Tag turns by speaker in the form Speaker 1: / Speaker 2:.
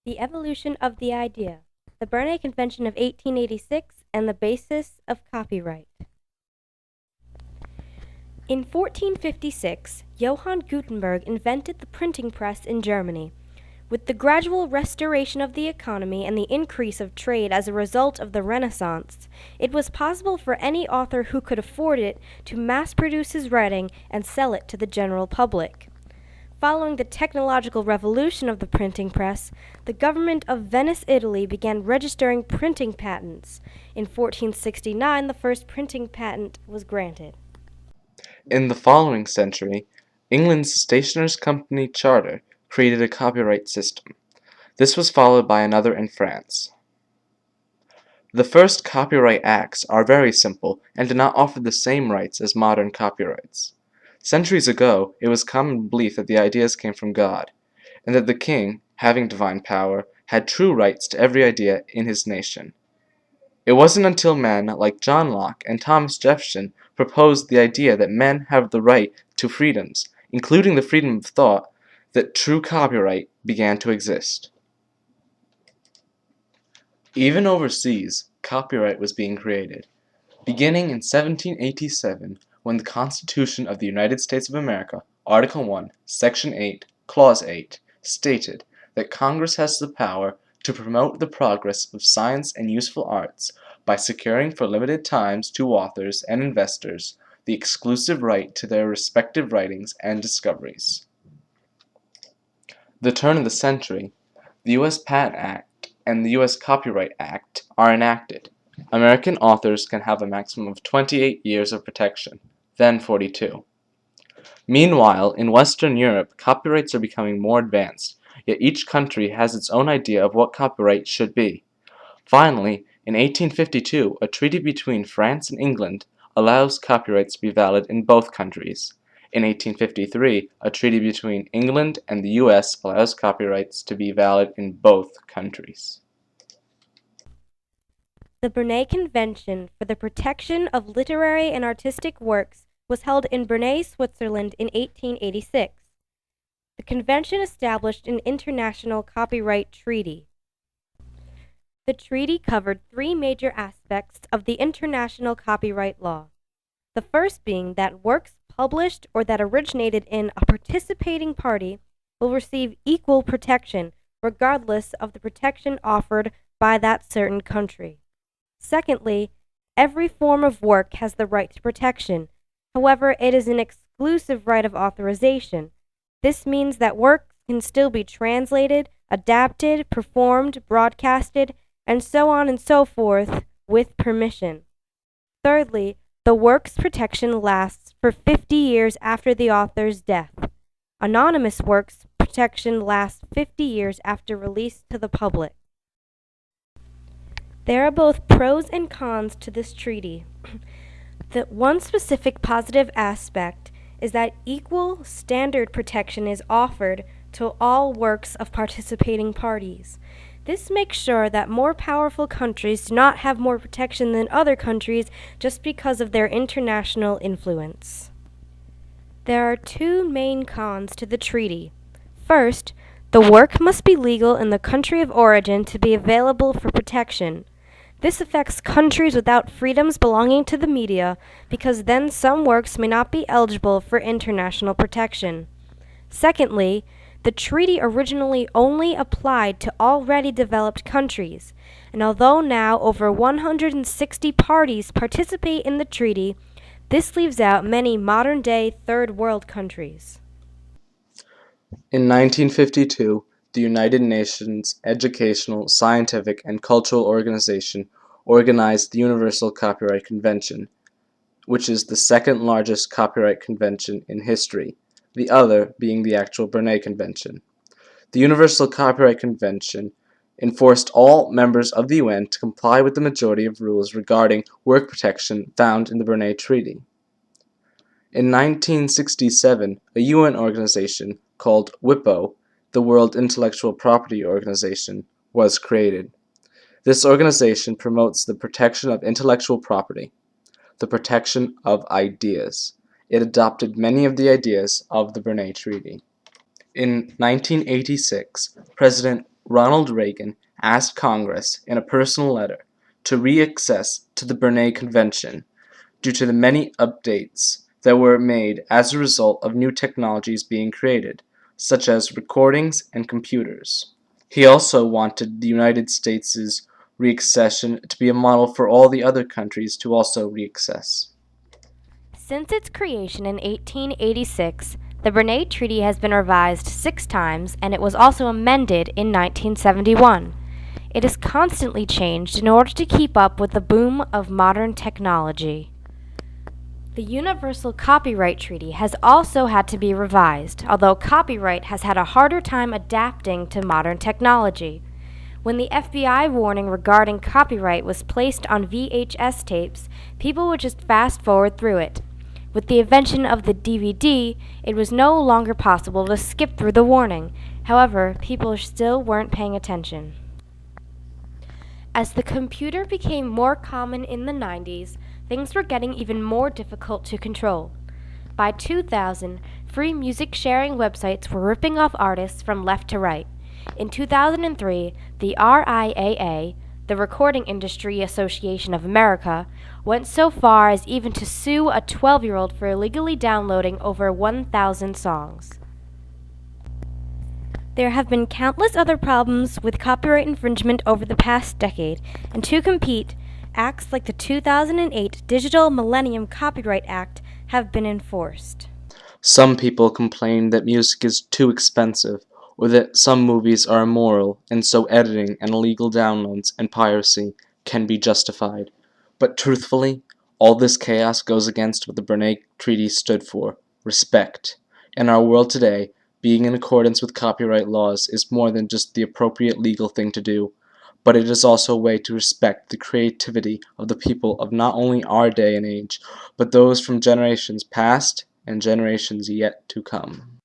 Speaker 1: The Evolution of the Idea, the Berne Convention of 1886, and the Basis of Copyright. In 1456, Johann Gutenberg invented the printing press in Germany. With the gradual restoration of the economy and the increase of trade as a result of the Renaissance, it was possible for any author who could afford it to mass-produce his writing and sell it to the general public. Following the technological revolution of the printing press, the government of Venice, Italy began registering printing patents. In 1469, the first printing patent was granted.
Speaker 2: In the following century, England's Stationers' Company Charter created a copyright system. This was followed by another in France. The first copyright acts are very simple and do not offer the same rights as modern copyrights. Centuries ago, it was common belief that the ideas came from God, and that the king, having divine power, had true rights to every idea in his nation. It wasn't until men like John Locke and Thomas Jefferson proposed the idea that men have the right to freedoms, including the freedom of thought, that true copyright began to exist. Even overseas, copyright was being created. Beginning in 1787, when the Constitution of the United States of America, Article 1, Section 8, Clause 8, stated that Congress has the power to promote the progress of science and useful arts by securing for limited times to authors and investors the exclusive right to their respective writings and discoveries. The turn of the century, the U.S. Patent Act and the U.S. Copyright Act are enacted. American authors can have a maximum of 28 years of protection, then 42. Meanwhile, in Western Europe, copyrights are becoming more advanced, yet each country has its own idea of what copyright should be. Finally, in 1852, a treaty between France and England allows copyrights to be valid in both countries. In 1853, a treaty between England and the U.S. allows copyrights to be valid in both countries.
Speaker 1: The Berne Convention for the Protection of Literary and Artistic Works was held in Berne, Switzerland in 1886. The convention established an international copyright treaty. The treaty covered three major aspects of the international copyright law. The first being that works published or that originated in a participating party will receive equal protection regardless of the protection offered by that certain country. Secondly, every form of work has the right to protection. However, it is an exclusive right of authorization. This means that work can still be translated, adapted, performed, broadcasted, and so on and so forth with permission. Thirdly, the work's protection lasts for 50 years after the author's death. Anonymous works' protection lasts 50 years after release to the public. There are both pros and cons to this treaty. The one specific positive aspect is that equal standard protection is offered to all works of participating parties. This makes sure that more powerful countries do not have more protection than other countries just because of their international influence. There are two main cons to the treaty. First, the work must be legal in the country of origin to be available for protection. This affects countries without freedoms belonging to the media, because then some works may not be eligible for international protection. Secondly, the treaty originally only applied to already developed countries, and although now over 160 parties participate in the treaty, this leaves out many modern-day third world countries.
Speaker 2: In 1952, the United Nations Educational, Scientific, and Cultural Organization organized the Universal Copyright Convention, which is the second largest copyright convention in history, the other being the actual Berne Convention. The Universal Copyright Convention enforced all members of the UN to comply with the majority of rules regarding work protection found in the Berne Treaty. In 1967, a UN organization called WIPO, the World Intellectual Property Organization, was created. This organization promotes the protection of intellectual property, the protection of ideas. It adopted many of the ideas of the Berne Treaty. In 1986, President Ronald Reagan asked Congress in a personal letter to reaccess to the Berne Convention due to the many updates that were made as a result of new technologies being created, such as recordings and computers. He also wanted the United States' reaccession to be a model for all the other countries to also reaccess.
Speaker 1: Since its creation in 1886, the Berne Treaty has been revised 6 times and it was also amended in 1971. It is constantly changed in order to keep up with the boom of modern technology. The Universal Copyright Treaty has also had to be revised, although copyright has had a harder time adapting to modern technology. When the FBI warning regarding copyright was placed on VHS tapes, people would just fast forward through it. With the invention of the DVD, it was no longer possible to skip through the warning. However, people still weren't paying attention. As the computer became more common in the 90s, things were getting even more difficult to control. By 2000, free music sharing websites were ripping off artists from left to right. In 2003, the RIAA, the Recording Industry Association of America, went so far as even to sue a 12-year-old for illegally downloading over 1,000 songs. There have been countless other problems with copyright infringement over the past decade, and to compete, acts like the 2008 Digital Millennium Copyright Act have been enforced.
Speaker 2: Some people complain that music is too expensive, or that some movies are immoral, and so editing and illegal downloads and piracy can be justified. But truthfully, all this chaos goes against what the Berne Treaty stood for: respect. In our world today, being in accordance with copyright laws is more than just the appropriate legal thing to do, but it is also a way to respect the creativity of the people of not only our day and age, but those from generations past and generations yet to come.